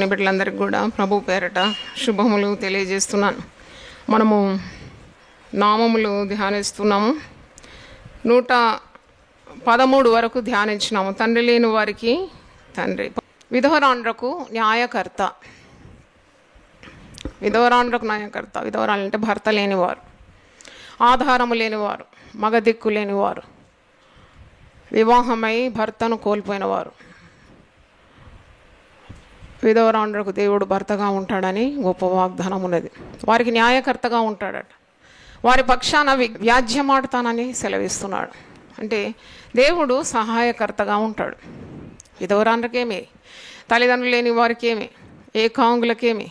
దేవుని బిడ్డలందరికీ కూడా ప్రభు పేరట శుభములు తెలియజేస్తున్నాను. మనము నామములు ధ్యానిస్తున్నాము. 113 వరకు ధ్యానించినాము. తండ్రి లేని వారికి తండ్రి, విధవరాండ్రకు న్యాయకర్త. విధవరాండ్రకు న్యాయకర్త. విధవరాలంటే భర్త లేనివారు, ఆధారము లేనివారు, మగదిక్కు లేనివారు, వివాహమై భర్తను కోల్పోయినవారు. విధవరాండ్రకు దేవుడు భర్తగా ఉంటాడని గొప్ప వాగ్దానం ఉన్నది. వారికి న్యాయకర్తగా ఉంటాడట. వారి పక్షాన వ్యాజ్యమాడుతానని సెలవిస్తున్నాడు. అంటే దేవుడు సహాయకర్తగా ఉంటాడు. విధవరాండ్రకేమి, తల్లిదండ్రులు లేని వారికేమి, ఏకాంగులకేమి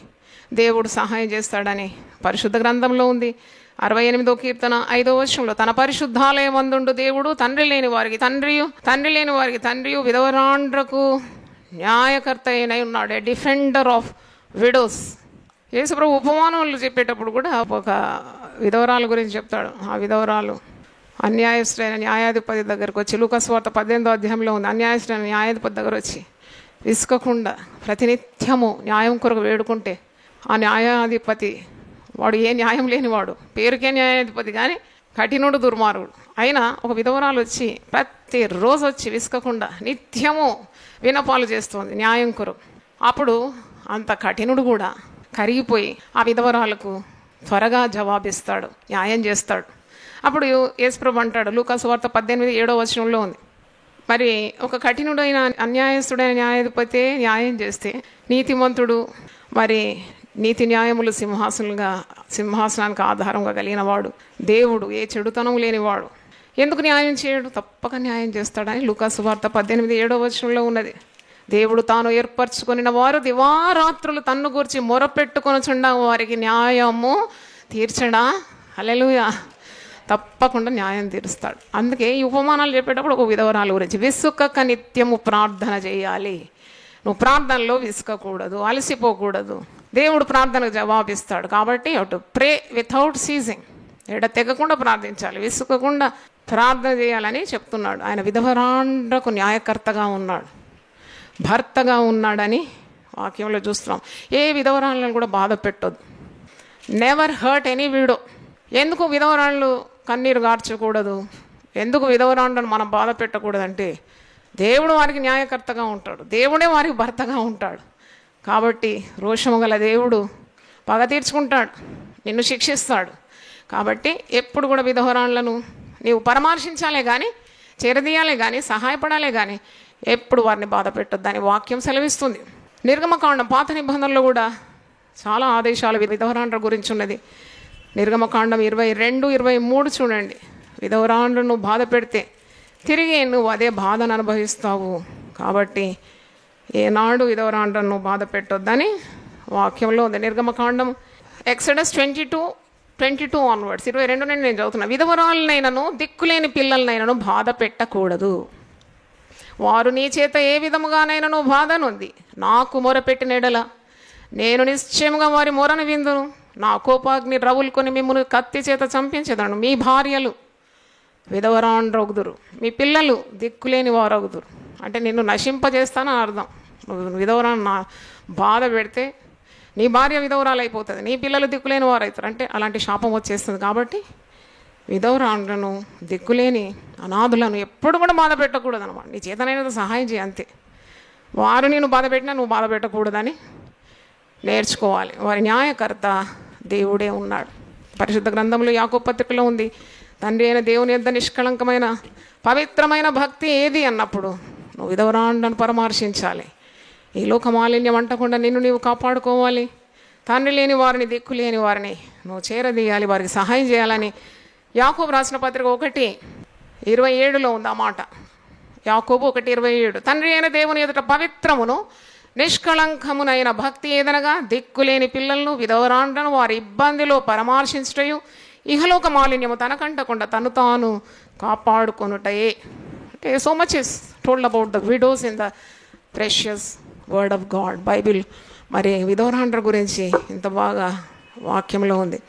దేవుడు సహాయం చేస్తాడని పరిశుద్ధ గ్రంథంలో ఉంది. 68వ కీర్తన 5వ వచనంలో, తన పరిశుద్ధాలయం అందుండు దేవుడు తండ్రి లేని వారికి తండ్రియు విధవరాండ్రకు న్యాయకర్త అయినై ఉన్నాడు. ఏ డిఫెండర్ ఆఫ్ విడోస్. యేసుప్రభు ఉపమానాలు చెప్పేటప్పుడు కూడా ఒక విధవరాల గురించి చెప్తాడు. ఆ విధవరాలు అన్యాయస్తుడైన న్యాయాధిపతి దగ్గరకు వచ్చి, లూకా సువార్త 18వ అధ్యాయంలో ఉంది, అన్యాయస్తుడైన న్యాయాధిపతి దగ్గర వచ్చి విసుకకుండా ప్రతినిత్యము న్యాయం కొరకు వేడుకుంటే ఆ న్యాయాధిపతి, వాడు ఏ న్యాయం లేనివాడు, పేరుకే న్యాయాధిపతి కానీ కఠినుడు, దుర్మార్గుడు అయినా ఒక విధవరాలు వచ్చి ప్రతిరోజు వచ్చి విసుకకుండా నిత్యము వినపాలు చేస్తుంది న్యాయం కొరకు. అప్పుడు అంత కఠినుడు కూడా కరిగిపోయి ఆ విధవరాలకు త్వరగా జవాబిస్తాడు, న్యాయం చేస్తాడు. అప్పుడు యేసుప్రభు అంటాడు, లూకా సువార్త 18:7వ వచనంలో ఉంది, మరి ఒక కఠినుడైన అన్యాయస్తుడైన న్యాయాధిపతి న్యాయం చేస్తే నీతిమంతుడు, మరి నీతి న్యాయములు సింహాసనానికి ఆధారంగా కలిగిన వాడు దేవుడు, ఏ చెడుతనం లేనివాడు ఎందుకు న్యాయం చేయడు? తప్పక న్యాయం చేస్తాడని లూకా సువార్త 18:7వ వచనంలో ఉన్నది. దేవుడు తాను ఏర్పరచుకొనిన వారు దివారాత్రులు తన్ను గూర్చి మొరపెట్టుకొనుచుండా వారికి న్యాయము తీర్చడా? హల్లెలూయా! తప్పకుండా న్యాయం తీరుస్తాడు. అందుకే ఈ ఉపమానాలు చెప్పేటప్పుడు ఒక విధవరాల గురించి, విసుకక నిత్యము ప్రార్థన చేయాలి. నువ్వు ప్రార్థనలో విసుకకూడదు, అలసిపోకూడదు. దేవుడు ప్రార్థనకు జవాబిస్తాడు. కాబట్టి టు ప్రే వితౌట్ సీజింగ్, తెగకుండా ప్రార్థించాలి, విసుకకుండా ప్రార్థన చేయాలని చెప్తున్నాడు. ఆయన విధవరాండ్రకు న్యాయకర్తగా ఉన్నాడు, భర్తగా ఉన్నాడని వాక్యంలో చూస్తున్నాం. ఏ విధవరాళ్ళను కూడా బాధ పెట్టొద్దు. Never hurt any widow. ఎందుకు విధవరాళ్ళు కన్నీరు గార్చకూడదు, ఎందుకు విధవరాళ్ళను మనం బాధ పెట్టకూడదంటే దేవుడు వారికి న్యాయకర్తగా ఉంటాడు, దేవుడే వారికి భర్తగా ఉంటాడు. కాబట్టి రోషము గల దేవుడు పగ తీర్చుకుంటాడు, నిన్ను శిక్షిస్తాడు. కాబట్టి ఎప్పుడు కూడా విధవరాళ్ళను నీవు పరామర్శించాలే కానీ, చేరదీయాలే కానీ, సహాయపడాలే కానీ ఎప్పుడు వారిని బాధ పెట్టొద్దని వాక్యం సెలవిస్తుంది. నిర్గమకాండం పాత నిబంధనలో కూడా చాలా ఆదేశాలు విధవరాండ్ర గురించి ఉన్నది. నిర్గమకాండం 22-23 చూడండి. విధవరాండ్రను బాధ పెడితే తిరిగి నువ్వు అదే బాధను అనుభవిస్తావు. కాబట్టి ఏనాడు విధవరాండ్రను బాధ పెట్టొద్దని వాక్యంలో ఉంది. నిర్గమకాండం ఎక్సడస్ 22 ఆన్వర్డ్స్ 22 నుండి నేను చదువుతున్నా. విధవరాలనైనను దిక్కులేని పిల్లలనైనను బాధ పెట్టకూడదు. వారు నీ చేత ఏ విధముగానైనను బాధ నొంది నాకు మొరపెట్టిన ఎడల నేను నిశ్చయముగా వారి మొరను విందును. నా కోపాగ్ని రవులుకొని మిమ్మల్ని కత్తి చేత చంపించేదాను. మీ భార్యలు విధవరాండ్రొగుదురు, మీ పిల్లలు దిక్కులేని వారొగుదురు. అంటే నిన్ను నశింపజేస్తానని అర్థం. విధవరాన్ని బాధ పెడితే నీ భార్య విధవరాలు అయిపోతుంది, నీ పిల్లలు దిక్కులేని వారు అవుతారు. అంటే అలాంటి శాపం వచ్చేస్తుంది. కాబట్టి విధవరాండ్రను, దిక్కులేని అనాథులను ఎప్పుడు కూడా బాధ పెట్టకూడదు అనమాట. నీ చేతనైనది సహాయం చేయి అంతే. వారు నేను బాధ పెట్టినా నువ్వు బాధ పెట్టకూడదని నేర్చుకోవాలి. వారి న్యాయకర్త దేవుడే ఉన్నాడు. పరిశుద్ధ గ్రంథంలో యాకోబు పత్రికలో ఉంది, తండ్రి అయిన దేవుని యొద్ద నిష్కళంకమైన పవిత్రమైన భక్తి ఏది అన్నప్పుడు నువ్వు విధవరాండ్రను పరామర్శించాలి. ఈ లోక మాలిన్యం అంటకుండా నిన్ను నీవు కాపాడుకోవాలి. తండ్రి లేని వారిని, దిక్కు లేని వారిని నువ్వు చేరదీయాలి, వారికి సహాయం చేయాలని యాకోబు రాసిన పత్రిక 1:27లో ఉంది ఆ మాట. యాకోబు 1:27, తండ్రి అయిన దేవుని ఎదుట పవిత్రమును నిష్కళంకమునైన భక్తి ఏదనగా దిక్కులేని పిల్లలను, విధవరాండ్రను వారి ఇబ్బందిలో పరామర్శించుటయు ఇహలోక మాలిన్యము తనకంటకుండా తను తాను కాపాడుకొనుటయే. అంటే so much is told about the widows in the precious word of God, Bible. మరి విధవరాండ్ర గురించి ఇంత బాగా వాక్యంలో ఉంది.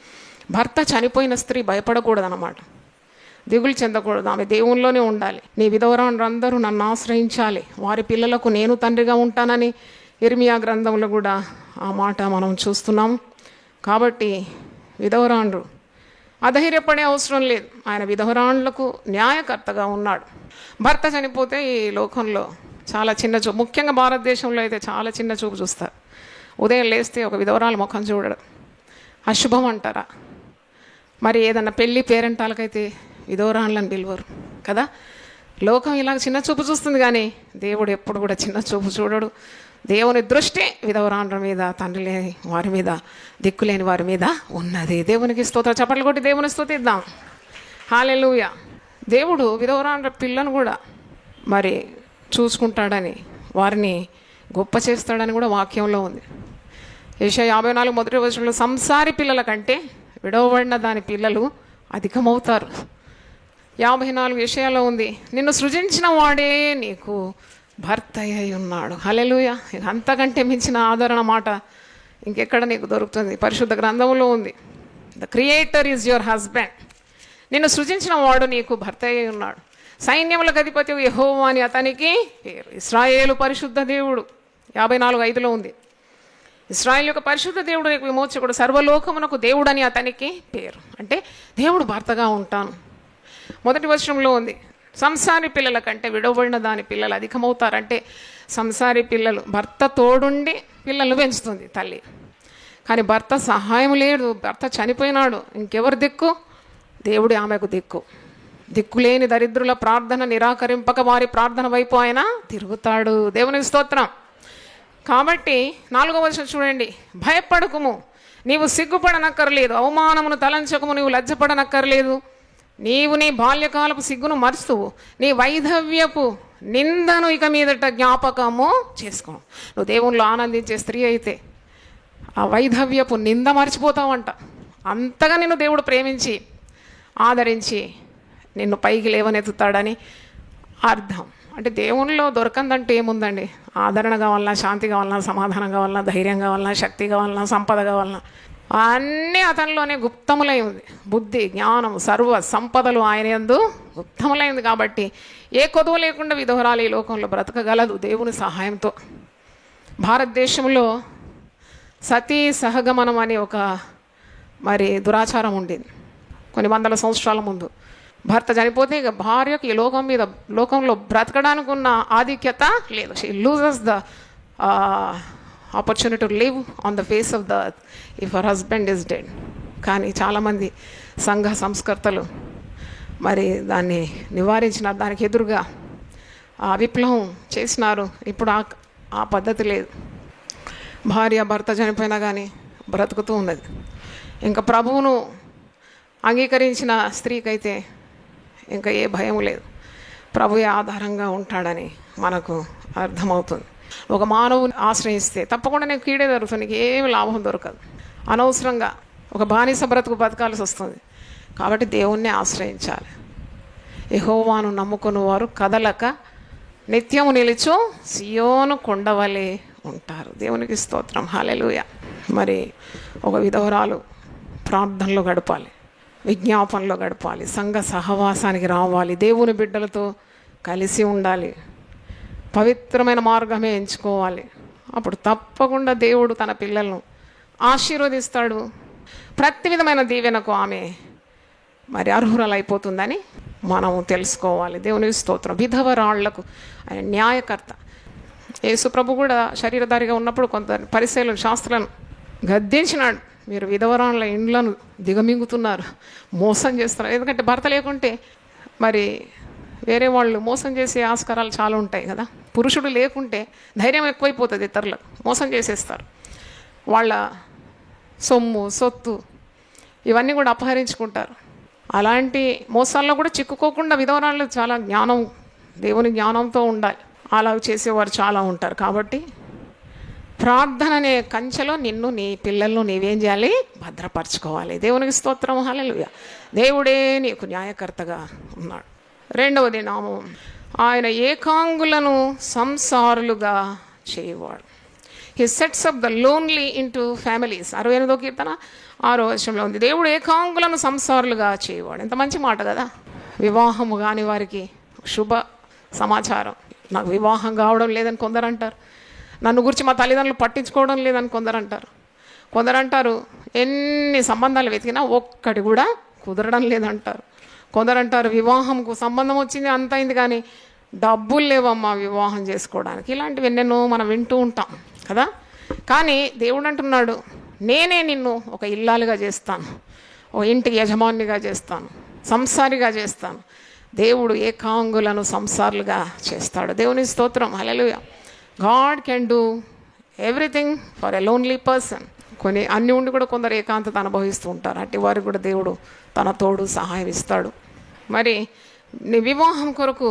భర్త చనిపోయిన స్త్రీ భయపడకూడదు అన్నమాట, దిగులు చెందకూడదు, ఆమె దేవునిలోనే ఉండాలి. నీ విధవరాండ్రందరూ నన్ను ఆశ్రయించాలి, వారి పిల్లలకు నేను తండ్రిగా ఉంటానని ఇర్మియా గ్రంథంలో కూడా ఆ మాట మనం చూస్తున్నాం. కాబట్టి విధవరాండ్రు అధైర్యపడే అవసరం లేదు. ఆయన విధవరాండ్లకు న్యాయకర్తగా ఉన్నాడు. భర్త చనిపోతే ఈ లోకంలో చాలా చిన్న చూపు, ముఖ్యంగా భారతదేశంలో అయితే చాలా చిన్న చూపు చూస్తారు. ఉదయం లేస్తే ఒక విధవరాలు ముఖం చూడడం అశుభం అంటారా? మరి ఏదన్నా పెళ్ళి పేరెంటాలకైతే విధవరాళ్ళని పిలువరు కదా. లోకం ఇలా చిన్న చూపు చూస్తుంది, కానీ దేవుడు ఎప్పుడు కూడా చిన్న చూపు చూడడు. దేవుని దృష్టి విధవరాండ్ర మీద, తండ్రి లేని వారి మీద, దిక్కులేని వారి మీద ఉన్నది. దేవునికి స్తోత్రం. చప్పట్లు కొట్టి దేవుని స్తుతిద్దాం. హల్లెలూయా. దేవుడు విధవరాండ్ర పిల్లను కూడా మరి చూసుకుంటాడని, వారిని గొప్ప చేస్తాడని కూడా వాక్యంలో ఉంది. యెషయా 54:1 సంసారి పిల్లల కంటే విడవబడిన దాని పిల్లలు అధికమవుతారు. 54 యెషయాలో ఉంది, నిన్ను సృజించిన వాడే నీకు భర్త అయి ఉన్నాడు. హల్లెలూయా. అంతకంటే మించిన ఆదరణ మాట ఇంకెక్కడ నీకు దొరుకుతుంది? పరిశుద్ధ గ్రంథంలో ఉంది, the creator is your husband. నిన్ను సృజించిన వాడు నీకు భర్త అయి ఉన్నాడు. సైన్యములకు అధిపతి యెహోవా అని అతనికి పేరు. ఇశ్రాయేలు పరిశుద్ధ దేవుడు 54:5 ఉంది. ఇశ్రాయేలు యొక్క పరిశుద్ధ దేవుడు నీకు విమోచకుడు, సర్వలోకమునకు దేవుడని అతనికి పేరు. అంటే దేవుడు భర్తగా ఉంటాను. 1వ వచనంలో ఉంది, సంసారి పిల్లల కంటే విడవబడిన దాని పిల్లలు అధికమవుతారంటే సంసారి పిల్లలు, భర్త తోడుండి పిల్లలు పెంచుతుంది తల్లి, కానీ భర్త సహాయం లేదు, భర్త చనిపోయినాడు, ఇంకెవరు దిక్కు? దేవుడి ఆమెకు దిక్కు. దిక్కులేని దరిద్రుల ప్రార్థన నిరాకరింపక వారి ప్రార్థన వైపు ఆయన తిరుగుతాడు. దేవునికి స్తోత్రం. కాబట్టి 4వ వచనం చూడండి, భయపడకుము, నీవు సిగ్గుపడనక్కర్లేదు, అవమానమును తలంచకము, నీవు లజ్జపడనక్కర్లేదు. నీవు నీ బాల్యకాలపు సిగ్గును మరుస్తువు, నీ వైధవ్యపు నిందను ఇక మీదట జ్ఞాపకము చేసుకో. నువ్వు దేవునిలో ఆనందించే స్త్రీ అయితే ఆ వైధవ్యపు నింద మర్చిపోతావంట. అంతగా నిన్ను దేవుడు ప్రేమించి ఆదరించి నిన్ను పైకి లేవనెత్తుతాడని అర్థం. అంటే దేవునిలో దొరకందంటే ఏముందండి? ఆదరణ కావాలన్నా, శాంతి కావాలన్నా, సమాధానం కావాలన్నా, ధైర్యం కావాలన్నా, శక్తి కావాలన్నా, సంపద కావాలన్నా, అన్నీ అతనిలోనే గుప్తములై ఉంది. బుద్ధి, జ్ఞానం, సర్వ సంపదలు ఆయన యందు గుప్తములైంది. కాబట్టి ఏ కొదువ లేకుండా విధవరాలు ఈ లోకంలో బ్రతకగలదు దేవుని సహాయంతో. భారతదేశంలో సతీ సహగమనం అనే ఒక మరి దురాచారం ఉండేది కొన్ని వందల సంవత్సరాల ముందు. భర్త చనిపోతే ఇక భార్యకు ఈ లోకంలో బ్రతకడానికి ఉన్న ఆధిక్యత లేదు. She loses the opportunity to live on the face of the earth if her husband is dead. కానీ చాలామంది సంఘ సంస్కర్తలు మరి దాన్ని నివారించినారు, దానికి ఎదురుగా విప్లవం చేసినారు. ఇప్పుడు ఆ పద్ధతి లేదు. భార్య భర్త చనిపోయినా కానీ బ్రతుకుతూ ఉన్నది. ఇంకా ప్రభువును అంగీకరించిన స్త్రీకైతే ఇంకా ఏ భయం లేదు, ప్రభువే ఆధారంగా ఉంటాడని మనకు అర్థమవుతుంది. ఒక మానవుని ఆశ్రయిస్తే తప్పకుండా నీకు కీడే జరుగుతుంది, నీకు ఏమి లాభం దొరకదు. అనవసరంగా ఒక బానిస బ్రతుకు బతకాల్సి వస్తుంది. కాబట్టి దేవుణ్ణి ఆశ్రయించాలి. యెహోవాను నమ్ముకుని వారు కదలక నిత్యము నిలుచు సియోను కొండవలే ఉంటారు. దేవునికి స్తోత్రం. హల్లెలూయా. మరి ఒక విధవరాలు ప్రార్థనలో గడపాలి, విజ్ఞాపనలో గడపాలి, సంఘ సహవాసానికి రావాలి, దేవుని బిడ్డలతో కలిసి ఉండాలి, పవిత్రమైన మార్గమే ఎంచుకోవాలి. అప్పుడు తప్పకుండా దేవుడు తన పిల్లలను ఆశీర్వదిస్తాడు. ప్రతి విధమైన దీవెనకు ఆమె మరి అర్హురాలైపోతుందని మనం తెలుసుకోవాలి. దేవుని స్తోత్రం. విధవరాళ్లకు ఆయన న్యాయకర్త. యేసు ప్రభు కూడా శరీరధారిగా ఉన్నప్పుడు కొంత పరిశీలన శాస్త్రాలను గద్దించినాడు. మీరు విధవరాళ్ళ ఇండ్లను దిగమింగుతున్నారు, మోసం చేస్తున్నారు. ఎందుకంటే భర్త లేకుంటే మరి వేరే వాళ్ళు మోసం చేసే ఆస్కారాలు చాలా ఉంటాయి కదా. పురుషుడు లేకుంటే ధైర్యం ఎక్కువైపోతుంది, ఇతరులకు మోసం చేసేస్తారు. వాళ్ళ సొమ్ము, సొత్తు ఇవన్నీ కూడా అపహరించుకుంటారు. అలాంటి మోసాల్లో కూడా చిక్కుకోకుండా విధవరాళ్ళు చాలా జ్ఞానం, దేవుని జ్ఞానంతో ఉండాలి. అలా చేసేవారు చాలా ఉంటారు. కాబట్టి ప్రార్థన అనే కంచెలో నిన్ను, నీ పిల్లలను నీవేం చేయాలి? భద్రపరచుకోవాలి. దేవునికి స్తోత్రం. హల్లెలూయా. దేవుడే నీకు న్యాయకర్తగా ఉన్నాడు. రెండవది నామం, ఆయన ఏకాంగులను సంసారులుగా చేయవాడు. He sets up the lonely into families. 68వ కీర్తన 6వ వచనంలో ఉంది, దేవుడు ఏకాంగులను సంసారులుగా చేయవాడు. ఎంత మంచి మాట కదా. వివాహము కాని వారికి శుభ సమాచారం. నాకు వివాహం కావడం లేదని కొందరు అంటారు. నన్ను గురించి మా తల్లిదండ్రులు పట్టించుకోవడం లేదని కొందరు అంటారు ఎన్ని సంబంధాలు వెతికినా ఒక్కటి కూడా కుదరడం లేదంటారు. కొందరు అంటారు వివాహంకు సంబంధం వచ్చింది అంత అయింది కానీ డబ్బులు లేవమ్మా వివాహం చేసుకోవడానికి. ఇలాంటివి ఎన్నెన్నో మనం వింటూ ఉంటాం కదా. కానీ దేవుడు అంటున్నాడు, నేనే నిన్ను ఒక ఇల్లాలుగా చేస్తాను, ఓ ఇంటికి యజమానిగా చేస్తాను, సంసారిగా చేస్తాను. దేవుడు ఏకాంగులను సంసారులుగా చేస్తాడు. దేవుని స్తోత్రం, హల్లెలూయా. God can do everything for a lonely person. కొన్ని అన్ని ఉండి కూడా కొందరు ఏకాంతత అనుభవిస్తూ ఉంటారు. అట్టి వారికి కూడా దేవుడు తన తోడు సహాయం ఇస్తాడు. మరి నీ వివాహం కొరకు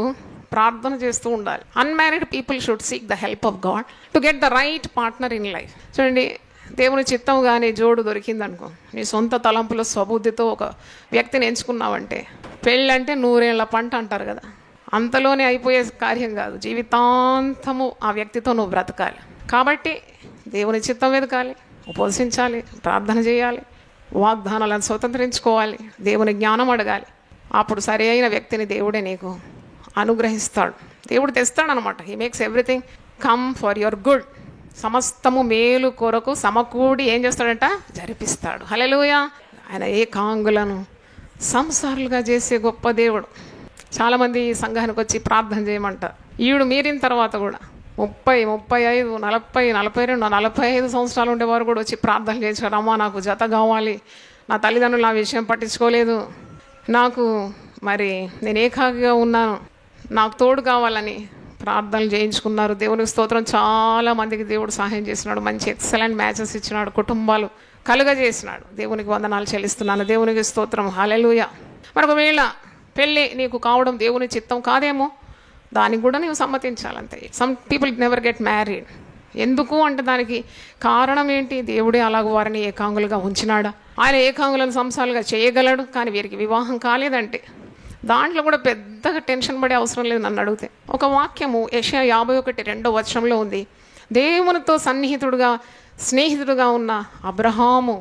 ప్రార్థన చేస్తూ ఉండాలి. Unmarried people should seek the help of God to get the right partner in life. చూడండి, దేవుని చిత్తం కానీ జోడు దొరికిందనుకో, నీ సొంత తలంపుల స్వబుద్ధితో ఒక వ్యక్తిని ఎంచుకున్నావంటే, పెళ్ళంటే 100 ఏళ్ల పంట అంటారు కదా, అంతలోనే అయిపోయే కార్యం కాదు. జీవితాంతము ఆ వ్యక్తితో నువ్వు బ్రతకాలి. కాబట్టి దేవుని చిత్తం వెతకాలి, ఉపవసించాలి, ప్రార్థన చేయాలి, వాగ్దానాలను స్వతంత్రించుకోవాలి, దేవుని జ్ఞానం అడగాలి. అప్పుడు సరి అయిన వ్యక్తిని దేవుడే నీకు అనుగ్రహిస్తాడు. దేవుడు తెస్తాడనమాట. He makes everything come for your good. సమస్తము మేలు కొరకు సమకూడి ఏం చేస్తాడంట, జరిపిస్తాడు. హల్లెలూయా. ఆయన ఏకాంగులను సంసారులుగా చేసే గొప్ప దేవుడు. చాలామంది సంఘానికి వచ్చి ప్రార్థన చేయమంటారు. ఈడు మీరిన తర్వాత కూడా 30, 35, 40, 42, 45 సంవత్సరాలు ఉండేవారు కూడా వచ్చి ప్రార్థన చేశారు. అమ్మా నాకు జత కావాలి, నా తల్లిదండ్రులు నా విషయం పట్టించుకోలేదు, నాకు మరి నేను ఏకాకిగా ఉన్నాను, నాకు తోడు కావాలని ప్రార్థనలు చేయించుకున్నారు. దేవునికి స్తోత్రం. చాలామందికి దేవుడు సహాయం చేసినాడు. మంచి ఎక్సలెంట్ మ్యాచెస్ ఇచ్చినాడు, కుటుంబాలు కలుగజేసినాడు. దేవునికి వందనాలు చెల్లిస్తున్నాను. దేవునికి స్తోత్రం, హల్లెలూయా. మరి ఒకవేళ పెళ్ళి నీకు కావడం దేవుని చిత్తం కాదేమో, దానికి కూడా నీవు సమ్మతించాలంతే. Some people never get married. ఎందుకు అంటే దానికి కారణం ఏంటి? దేవుడే అలాగ వారిని ఏకాంగులుగా ఉంచినాడా? ఆయన ఏకాంగులను సంసారులుగా చేయగలడు, కానీ వీరికి వివాహం కాలేదంటే దాంట్లో కూడా పెద్దగా టెన్షన్ పడే అవసరం లేదు. నన్ను అడిగితే ఒక వాక్యము యెషయా 51:2 ఉంది. దేవునితో స్నేహితుడుగా ఉన్న అబ్రహాము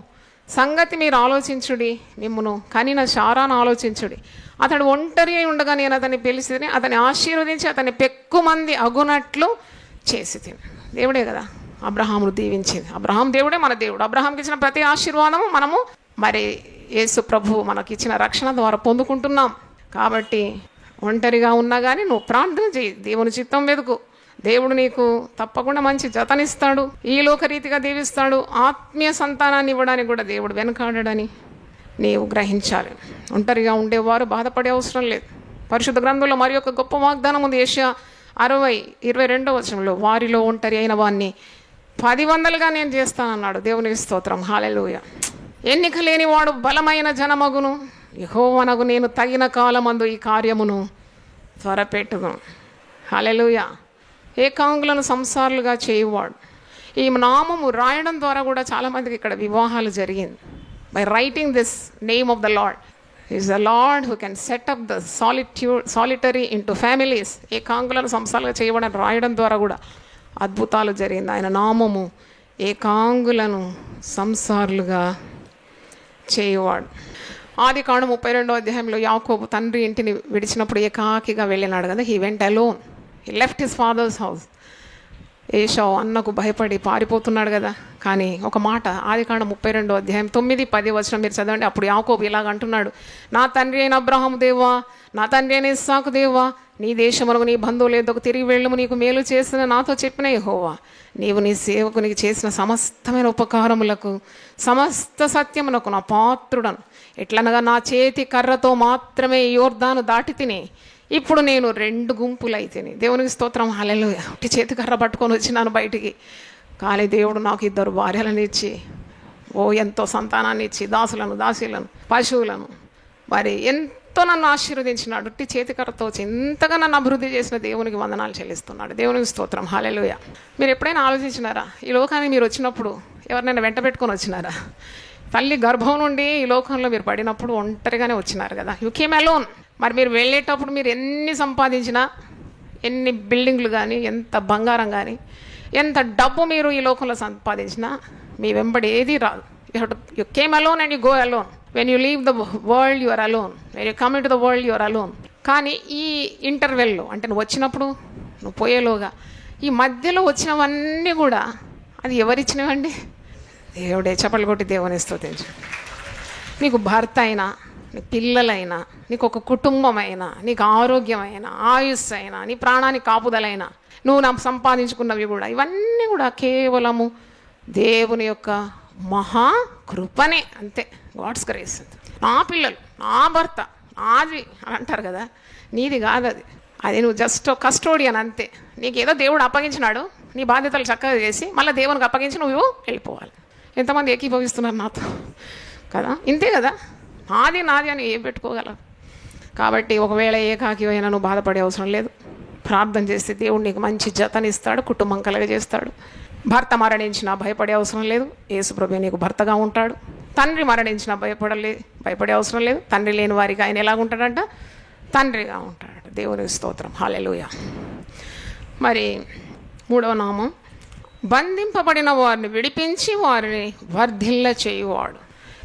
సంగతి మీరు ఆలోచించుడి, మిమ్మును కనిన శారాను ఆలోచించుడి. అతడు ఒంటరి అయి ఉండగా నేను అతన్ని పిలిచి అతన్ని ఆశీర్వదించి అతన్ని పెక్కుమంది అగునట్లు చేసి తిని. దేవుడే కదా అబ్రహామును దీవించింది. అబ్రహాం దేవుడే మన దేవుడు. అబ్రహాంకి ఇచ్చిన ప్రతి ఆశీర్వాదము మనము మరి యేసు ప్రభువు మనకిచ్చిన రక్షణ ద్వారా పొందుకుంటున్నాం. కాబట్టి ఒంటరిగా ఉన్నా కానీ నువ్వు ప్రార్థన చేయి, దేవుని చిత్తం వెతుకు. దేవుడు నీకు తప్పకుండా మంచి జతనిస్తాడు, ఈ లోకరీతిగా దీవిస్తాడు. ఆత్మీయ సంతానాన్ని ఇవ్వడానికి కూడా దేవుడు వెనకాడని నీవు గ్రహించాలి. ఒంటరిగా ఉండేవారు బాధపడే అవసరం లేదు. పరిశుద్ధ గ్రంథంలో మరి ఒక గొప్ప వాగ్దానం ఉంది. యెషయా 60:22 వారిలో ఒంటరి అయిన వాడిని 10 వందలుగా నేను చేస్తానన్నాడు. దేవునికి స్తోత్రం, హల్లెలూయా. ఎన్నిక లేని వాడు బలమైన జనమగును, యెహోవానగు నేను తగిన కాలమందు ఈ కార్యమును త్వరపెట్టును. హల్లెలూయా. ఏకాంగులను సంసారులుగా చేయువాడు. ఈ నామము రాయడం ద్వారా కూడా చాలామందికి ఇక్కడ వివాహాలు జరిగింది. By writing this name of the lord is the lord who can set up the solitary into families. ఏకాంగులను సంసారులుగా చేయబడిన రాయడం ద్వారా కూడా అద్భుతాలు జరిగింది. ఆయన నామము ఏకాంగులను సంసారులుగా చేయువాడు. ఆదికాండం 32 యాకోబు తండ్రి ఇంటిని విడిచినప్పుడు ఏకాకిగా వెళ్ళినాడు కదా. He went alone. He left his father's house. ఏశావు అన్నకు భయపడి పారిపోతున్నాడు కదా. కానీ ఒక మాట ఆదికాండం 32 9-10 మీరు చదవండి. అప్పుడు యాకోబు ఇలాగ అంటున్నాడు, నా తండ్రి అయిన అబ్రహాము దేవా, నా తండ్రి అయిన ఇస్సాకు దేవా, నీ దేశమునకు నీ బంధువులు ఏదో తిరిగి వెళ్ళము, నీకు మేలు చేసిన నాతో చెప్పిన యెహోవా, నీవు నీ సేవకునికి చేసిన సమస్తమైన ఉపకారములకు సమస్త సత్యమునకు నా పాత్రుడను. ఎట్లనగా నా చేతి కర్రతో మాత్రమే యోర్దాను దాటి తిని ఇప్పుడు నేను 2 గుంపులు అయితేని. దేవునికి స్తోత్రం, హల్లెలూయా. చేతి కర్ర పట్టుకొని వచ్చినాను బయటికి, కానీ దేవుడు నాకు 2 భార్యలను ఇచ్చి ఎంతో సంతానాన్ని ఇచ్చి దాసులను దాసీలను పశువులను మరి ఎంతో నన్ను ఆశీర్వదించినాడు. చేతికర్రతో ఎంతగా నన్ను అభివృద్ధి చేసిన దేవునికి వందనాలు చెల్లిస్తున్నాడు. దేవునికి స్తోత్రం, హల్లెలూయా. మీరు ఎప్పుడైనా ఆలోచించినారా, ఈ లోకానికి మీరు వచ్చినప్పుడు ఎవరినైనా వెంట పెట్టుకొని వచ్చినారా? తల్లి గర్భం నుండి ఈ లోకంలో మీరు పడినప్పుడు ఒంటరిగానే వచ్చినారు కదా. You came alone. మరి మీరు వెళ్ళేటప్పుడు మీరు ఎన్ని సంపాదించినా, ఎన్ని బిల్డింగ్లు కానీ, ఎంత బంగారం కానీ, ఎంత డబ్బు మీరు ఈ లోకంలో సంపాదించినా మీ వెంబడి ఏది రాదు. You came alone and you go alone. When you leave the world you are alone, when you come into the world you are alone. కానీ ఈ ఇంటర్వెల్లో అంటే నువ్వు వచ్చినప్పుడు నువ్వు పోయేలోగా ఈ మధ్యలో వచ్చినవన్నీ కూడా అది ఎవరిచ్చినవండి? దేవుడే. చప్పట్లు కొట్టి దేవుని స్తుతించు. నీకు భర్త అయినా, నీకు పిల్లలైనా, నీకు ఒక కుటుంబమైనా, నీకు ఆరోగ్యమైనా, ఆయుస్సు అయినా, నీ ప్రాణానికి కాపుదలైనా, నువ్వు నా సంపాదించుకున్నవి కూడా, ఇవన్నీ కూడా కేవలము దేవుని యొక్క మహా కృపనే, అంతే. God's grace. నా పిల్లలు, నా భర్త, నాది అని అంటారు కదా, నీది కాదు అది. అది నువ్వు జస్ట్ కస్టోడియన్ అంతే. నీకేదో దేవుడు అప్పగించినాడు, నీ బాధ్యతలు చక్కగా చేసి మళ్ళీ దేవునికి అప్పగించి నువ్వు వెళ్ళిపోవాలి. ఎంతమంది ఏకీభవిస్తున్నారు నాతో కదా? ఇంతే కదా, నాది నాది అని ఏం పెట్టుకోగలవు. కాబట్టి ఒకవేళ ఏకాకి అయినా నువ్వు బాధపడే అవసరం లేదు. ప్రార్థన చేస్తే దేవుడు నీకు మంచి జతనిస్తాడు, కుటుంబం కలగజేస్తాడు. భర్త మరణించినా భయపడే అవసరం లేదు, యేసుప్రభువే నీకు భర్తగా ఉంటాడు. తండ్రి మరణించినా భయపడే అవసరం లేదు. తండ్రి లేని వారికి ఆయన ఎలాగుంటాడంట? తండ్రిగా ఉంటాడు. దేవుని స్తోత్రం. హల్లెలూయా. మరి 3వ నామం, బంధింపబడిన వారిని విడిపించి వారిని వర్ధిల్ల చేయువాడు.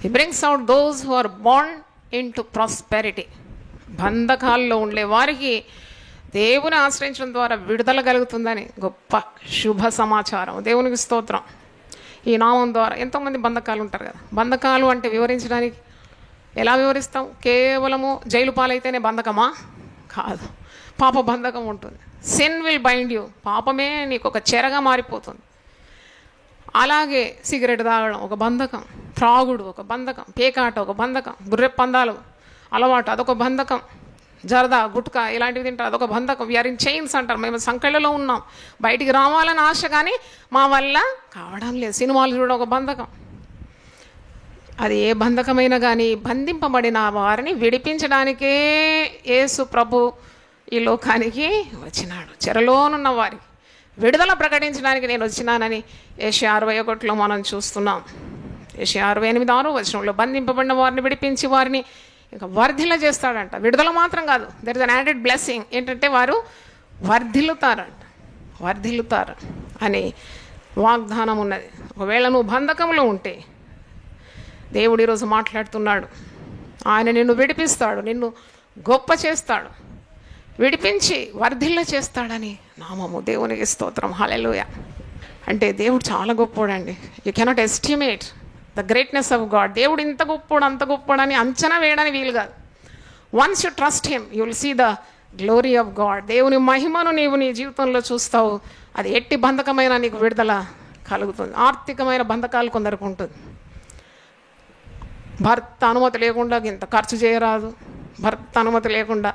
He brings out those who are born into prosperity. బంధకాల్లో ఉండే వారికి దేవుని ఆశ్రయించడం ద్వారా విడుదల కలుగుతుందని గొప్ప శుభ సమాచారం. దేవునికి స్తోత్రం. ఈ నామం ద్వారా ఎంతోమంది బంధకాలు ఉంటారు కదా. బంధకాలు అంటే వివరించడానికి ఎలా వివరిస్తాం? కేవలము జైలు పాలైతేనే బంధకమా? కాదు. పాప బంధకం ఉంటుంది. Sin will bind you. పాపమే నీకు ఒక చెరగా మారిపోతుంది. అలాగే సిగరెట్ తాగడం ఒక బంధకం, త్రాగుడు ఒక బంధకం, పేకాట ఒక బంధకం, గుర్రె పందాలు అలవాటు అదొక బంధకం, జరదా గుట్కా ఇలాంటివి తింటారు అదొక బంధకం. వీఆర్ ఇన్ చైన్స్ అంటారు. మేము సంకెళ్ళలో ఉన్నాం, బయటికి రావాలని ఆశ కానీ మా వల్ల కావడం లేదు. సినిమాలు చూడడం ఒక బంధకం. అది ఏ బంధకమైనా కానీ బంధింపబడిన వారిని విడిపించడానికే యేసు ప్రభు ఈ లోకానికి వచ్చినాడు. చెరలోనున్న వారికి విడుదల ప్రకటించడానికి నేను వచ్చినానని యెషయా 61లో మనం చూస్తున్నాం. యెషయా 68:6 బంధింపబడిన వారిని విడిపించి వారిని ఇంకా వర్ధిల్ల చేస్తాడంట. విడుదల మాత్రం కాదు, there is an added blessing. ఏంటంటే వారు వర్ధిల్లుతారంట, వర్ధిల్లుతారు అని వాగ్దానం ఉన్నది. ఒకవేళ నువ్వు బంధకంలో ఉంటే దేవుడు ఈరోజు మాట్లాడుతున్నాడు. ఆయన నిన్ను విడిపిస్తాడు, నిన్ను గొప్ప చేస్తాడు, విడిపించి వర్ధిల్ల చేస్తాడని నామము. దేవునికి స్తోత్రం. హల్లెలూయా. అంటే దేవుడు చాలా గొప్పోడండి. You cannot estimate the greatness of God. దేవుడు ఇంత గొప్పోడు అంత గొప్పోడని అంచనా వేయడానికి వీలు కాదు. Once you trust him you will see the glory of God. దేవుని మహిమను నీవు నీ జీవితంలో చూస్తావు. అది ఎట్టి బంధకమైన నీకు విడుదల కలుగుతుంది. ఆర్థికమైన బంధకాలు కొందరికి ఉంటుంది. భర్త అనుమతి లేకుండా ఇంత ఖర్చు చేయరాదు, భర్త అనుమతి లేకుండా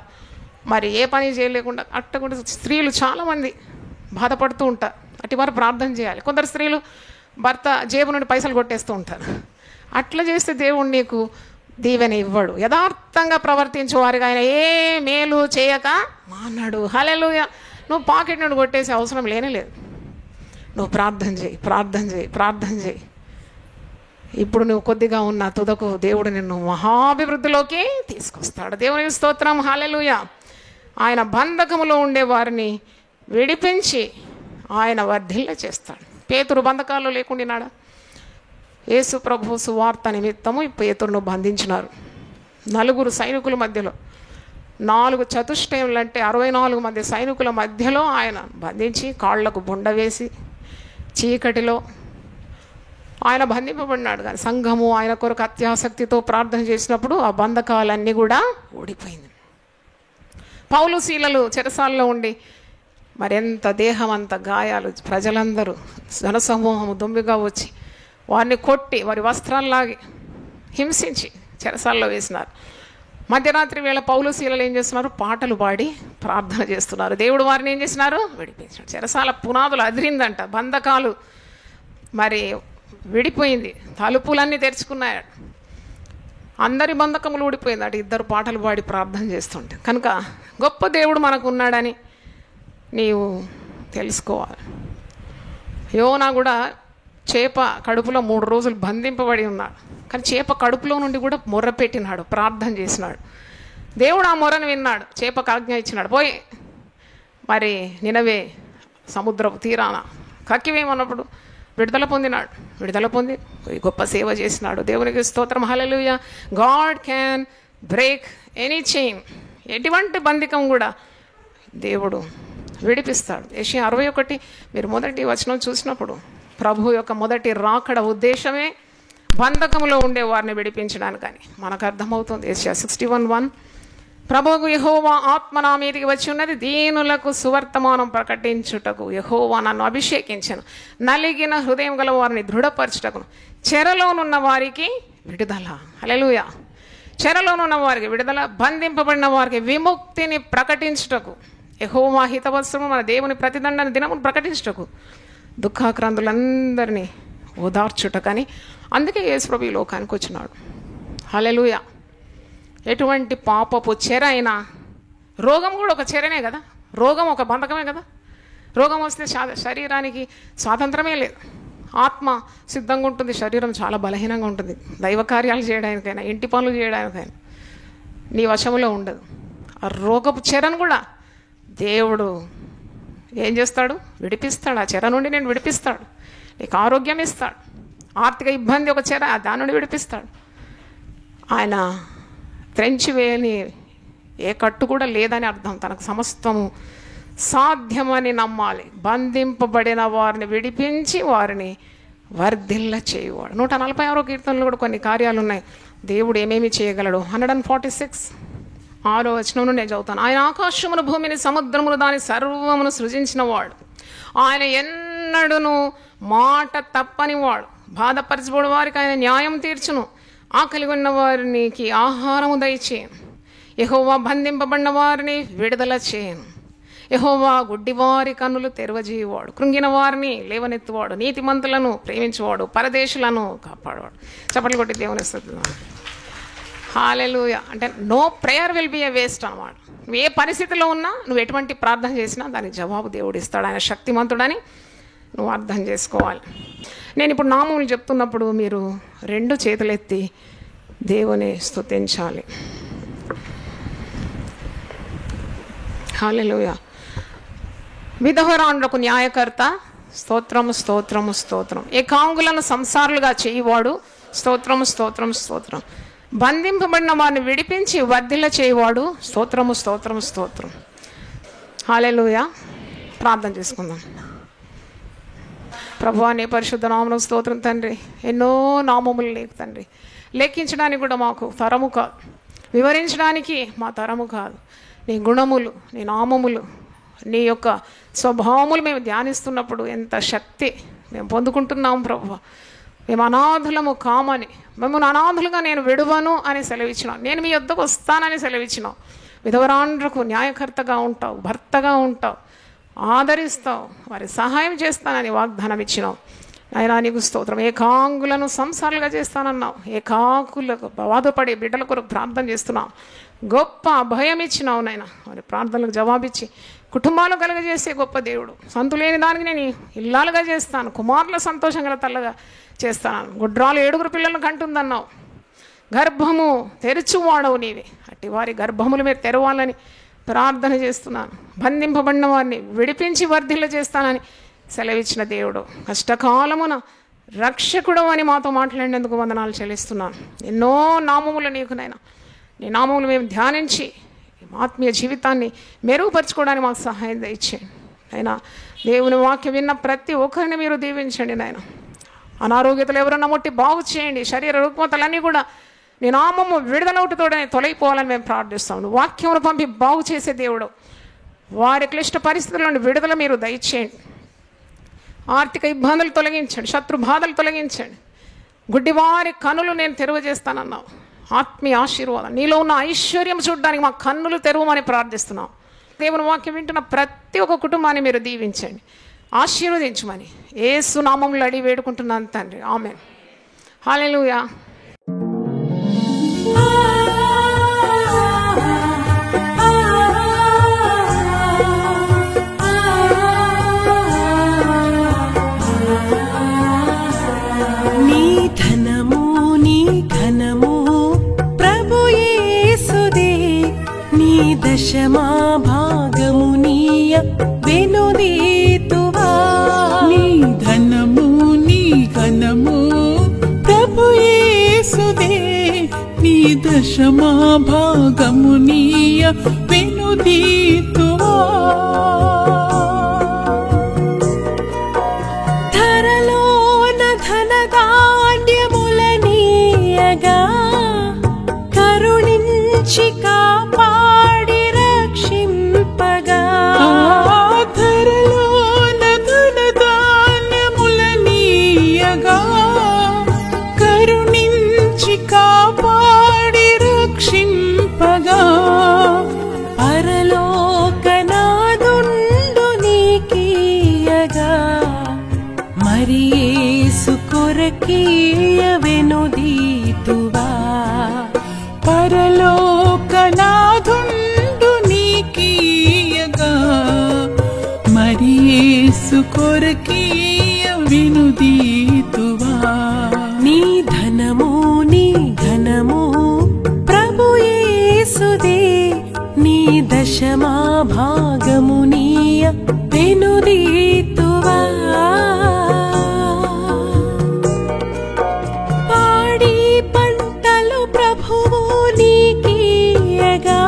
మరి ఏ పని చేయలేకుండా అట్ట కూడా స్త్రీలు చాలామంది బాధపడుతూ ఉంటారు. అట్టి వారు ప్రార్థన చేయాలి. కొందరు స్త్రీలు భర్త జేబు నుండి పైసలు కొట్టేస్తూ ఉంటారు. అట్లా చేస్తే దేవుడు నీకు దీవెన ఇవ్వడు. యథార్థంగా ప్రవర్తించే వారికి ఆయన ఏ మేలు చేయక మాన్నాడు. హల్లెలూయా. నువ్వు పాకెట్ నుండి కొట్టేసే అవసరం లేనే లేదు. నువ్వు ప్రార్థన చేయి, ప్రార్థన చేయి, ప్రార్థన చేయి. ఇప్పుడు నువ్వు కొద్దిగా ఉన్న తుదకు దేవుడు నిన్ను మహాభివృద్ధిలోకి తీసుకొస్తాడు. దేవునికి స్తోత్రం. హల్లెలూయా. ఆయన బంధకములో ఉండే వారిని విడిపించి ఆయన వర్ధిల్ల చేస్తాడు. పేతురు బంధకాల్లో లేకుండాడా? యేసు ప్రభు సువార్త నిమిత్తము పేతురును బంధించినారు. 4 సైనికుల మధ్యలో 4 చతుష్టయములు అంటే 64 మంది సైనికుల మధ్యలో ఆయన బంధించి కాళ్లకు బొండ వేసి చీకటిలో ఆయన బంధింపబడినాడు. కానీ సంఘము ఆయన కొరకు అత్యాసక్తితో ప్రార్థన చేసినప్పుడు ఆ బంధకాలన్నీ కూడా ఓడిపోయింది. పౌలు శీలలు చెరసాల్లో ఉండి మరెంత దేహం అంత గాయాలు, ప్రజలందరూ జనసమూహము దొమ్మిగా వచ్చి వారిని కొట్టి వారి వస్త్రాల్లాగి హింసించి చెరసాల్లో వేసినారు. మధ్యరాత్రి వేళ పౌలు శీలలు ఏం చేస్తున్నారు? పాటలు పాడి ప్రార్థన చేస్తున్నారు. దేవుడు వారిని ఏం చేసినారు? విడిపించాడు. చెరసాల పునాదులు అదిరిందంట. బంధకాలు మరి విడిపోయింది, తలుపులన్నీ తెరుచుకున్నాయి. అందరి బంధకములు ఊడిపోయింది. అటు 2 పాటలు పాడి ప్రార్థన చేస్తుంటే కనుక గొప్ప దేవుడు మనకు ఉన్నాడని నీవు తెలుసుకోవాలి. యోనా కూడా చేప కడుపులో 3 రోజులు బంధింపబడి ఉన్నాడు. కానీ చేప కడుపులో నుండి కూడా మొర్ర పెట్టినాడు, ప్రార్థన చేసినాడు. దేవుడు ఆ మొర్రను విన్నాడు. చేపకు ఆజ్ఞ ఇచ్చినాడు, పోయి మరి నినవే సముద్రపు తీరాన కక్కివేయమన్నప్పుడు విడుదల పొందినాడు. విడుదల పొంది గొప్ప సేవ చేసినాడు. దేవునికి స్తోత్రం. హల్లెలూయా. God can break any chain. ఎటువంటి బంధకం కూడా దేవుడు విడిపిస్తాడు. యెషయా 61 మీరు మొదటి వచనం చూసినప్పుడు ప్రభు యొక్క మొదటి రాకడ ఉద్దేశమే బంధకంలో ఉండే వారిని విడిపించడానికని మనకు అర్థమవుతుంది. యెషయా 61:1 ప్రభువు యెహోవా ఆత్మ నా మీదికి వచ్చి ఉన్నది, దీనులకు సువర్తమానం ప్రకటించుటకు. యెహోవా నన్ను అభిషేకించను, నలిగిన హృదయం గల వారిని దృఢపరచుటకును, చెరలోనున్న వారికి విడుదల. హల్లెలూయా. చెరలోనున్న వారికి విడుదల, బంధింపబడిన వారికి విముక్తిని ప్రకటించుటకు. యెహోవా హితవత్సరము మన దేవుని ప్రతిదండన దినమును ప్రకటించుటకు, దుఃఖాక్రాంతులందరినీ ఓదార్చుటకని. అందుకే యేసు ప్రభు ఈ లోకానికి వచ్చినాడు. హల్లెలూయా. ఎటువంటి పాపపు చెర అయినా, రోగం కూడా ఒక చెరనే కదా, రోగం ఒక బంధకమే కదా. రోగం వస్తే శరీరానికి స్వాతంత్రమే లేదు. ఆత్మ సిద్ధంగా ఉంటుంది, శరీరం చాలా బలహీనంగా ఉంటుంది. దైవ కార్యాలు చేయడానికైనా, ఇంటి పనులు చేయడానికైనా నీ వశంలో ఉండదు. ఆ రోగపు చెరను కూడా దేవుడు ఏం చేస్తాడు? విడిపిస్తాడు. ఆ చెర నుండి నేను విడిపిస్తాడు. నీకు ఆరోగ్యం ఇస్తాడు. ఆర్థిక ఇబ్బంది ఒక చెర, దాని నుండి విడిపిస్తాడు. ఆయన త్రెంచి వేయని ఏ కట్టు కూడా లేదని అర్థం. తనకు సమస్తము సాధ్యమని నమ్మాలి. బంధింపబడిన వారిని విడిపించి వారిని వర్ధిల్ల చేయువాడు. 146వ కీర్తనలో కూడా కొన్ని కార్యాలు ఉన్నాయి. దేవుడు ఏమేమి చేయగలడు. 146 6వ వచనం నేను చదువుతాను. ఆయన ఆకాశమును భూమిని సముద్రమును దాని సర్వమును సృజించిన వాడు. ఆయన ఎన్నడూను మాట తప్పని వాడు. బాధపరచబడి వారికి ఆయన న్యాయం తీర్చును. ఆకలి ఉన్న వారికి ఆహారము దయచేయను. యెహోవా బంధింపబడిన వారిని విడుదల చేయను. యెహోవా గుడ్డివారి కన్నులు తెరవజేయువాడు. కృంగిన వారిని లేవనెత్తువాడు. నీతిమంతులను ప్రేమించువాడు. పరదేశులను కాపాడువాడు. చప్పట్లు కొట్టి దేవుని స్తుతిద్దాం. హల్లెలూయా. అంటే no prayer will be a waste అన్నమాట. నువ్వు ఏ పరిస్థితిలో ఉన్నా, నువ్వు ఎటువంటి ప్రార్థన చేసినా దానికి జవాబు దేవుడు ఇస్తాడు. ఆయన శక్తిమంతుడని నువ్వు అర్థం చేసుకోవాలి. నేను ఇప్పుడు నామములు చెప్తున్నప్పుడు మీరు 2 చేతులెత్తి దేవుని స్తుతించాలి. హల్లెలూయా. విధవరాండ్రకు న్యాయకర్త, స్తోత్రము స్తోత్రము స్తోత్రం. ఏకాంగులను సంసారులుగా చేయువాడు, స్తోత్రము స్తోత్రం స్తోత్రం. బంధింపబడిన వారిని విడిపించి వర్ధిల్ల చేయువాడు, స్తోత్రము స్తోత్రము స్తోత్రం. హల్లెలూయా. ప్రార్థన చేసుకుందాం. ప్రభువా, నీ పరిశుద్ధ నామమునకు స్తోత్రం తండ్రి. ఎన్నో నామములు నీకు తండ్రి, లెక్కించడానికి కూడా మాకు తరము కాదు, వివరించడానికి మా తరము కాదు. నీ గుణములు, నీ నామములు, నీ యొక్క స్వభావములు మేము ధ్యానిస్తున్నప్పుడు ఎంత శక్తి మేము పొందుకుంటున్నాము ప్రభువా. మేము అనాథులము కామని, మిమ్మల్ని అనాథులుగా నేను విడువను అని సెలవిచ్చినావు. నేను మీ యొద్దకు వస్తానని సెలవిచ్చినావు. విధవరాండ్రకు న్యాయకర్తగా ఉంటావు, భర్తగా ఉంటావు, ఆదరిస్తావు, వారి సహాయం చేస్తానని వాగ్దానం ఇచ్చినావు. అయినా నీకు స్తోత్రం. ఏకాంగులను సంసారులుగా చేస్తానన్నావు. ఏకాకులకు బాధపడి బిడ్డల కొరకు ప్రార్థన చేస్తున్నావు. గొప్ప అభయం ఇచ్చినావు నాయన. వారి ప్రార్థనలకు జవాబిచ్చి కుటుంబాలు కలుగజేసే గొప్ప దేవుడు. సంతు లేని దానికి నేను ఇల్లాలుగా చేస్తాను, కుమారుల సంతోషం గల తల్లగా చేస్తాను. గుడ్రాలు 7 పిల్లలను కంటుందన్నావు. గర్భము తెరుచువాడవు నీవే. అట్టి వారి గర్భములు మీరు తెరవాలని ప్రార్థన చేస్తున్నాను. బంధింపబడిన వారిని విడిపించి వర్ధిల్ల చేస్తానని సెలవిచ్చిన దేవుడు, కష్టకాలమున రక్షకుడు అని మాతో మాట్లాడినందుకు వందనాలు చెల్లిస్తున్నాను. ఎన్నో నామములు నీకునైనా, నీ నామములు మేము ధ్యానించి ఆత్మీయ జీవితాన్ని మెరుగుపరచుకోవడానికి మాకు సహాయం దయచేయండి. అయినా దేవుని వాక్యం విన్న ప్రతి ఒక్కరిని మీరు దీవించండి నాయన. అనారోగ్యతలు ఎవరన్నా ముట్టి బాగు చేయండి. శరీర రుగ్మతలన్నీ కూడా నీ నామము విడుదలవుటతోనే తొలగిపోవాలని మేము ప్రార్థిస్తాం. వాక్యమును పంపి బాగు చేసే దేవుడు, వారి క్లిష్ట పరిస్థితుల నుండి విడుదల మీరు దయచేయండి. ఆర్థిక ఇబ్బందులు తొలగించండి, శత్రు బాధలు తొలగించండి. గుడ్డివారి కన్నులు నేను తెరవజేస్తానన్నావు. ఆత్మీయ ఆశీర్వాదం, నీలో ఉన్న ఐశ్వర్యం చూడడానికి మా కన్నులు తెరవమని ప్రార్థిస్తున్నాం. దేవుని వాక్యం వింటున్న ప్రతి ఒక్క కుటుంబాన్ని మీరు దీవించండి, ఆశీర్వదించమని యేసు నామములో అడిగి వేడుకుంటున్నాను తండ్రి. ఆమేన్. హల్లెలూయా. దశమా భాగము నీయ వెనుదీతువా. నీ ధనము నీ ఘనము ప్రభు యేసుదే. నీ దశమా భాగము నీయ వెనుదీతువా. వెనుదీతువా పరలోకనాథుండు నీకీయగా మరి యేసు కొరకీయ వెనుదీతువా నీ ధనము నీ ఘనము ప్రభు యేసుదే నీ దశమా భాగము నీయ వెనుదీతువా పాడి పంటలు ప్రభువు నీకీయగా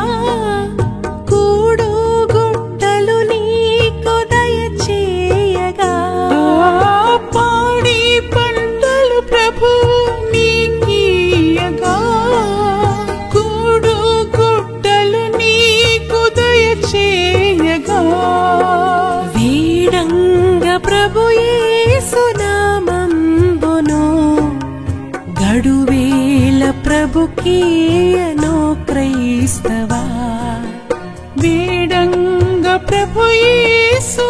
కూడు గుట్టలు నీకు దయచేయగా పాడి పంటలు ప్రభు నీకీయగా కూడు గుట్టలు నీకు దయచేయగా వీడంగ ప్రభు యేసు నామంబును గడువేల ప్రభుకీయను క్రైస్తవా వేడంగ ప్రభు యేసు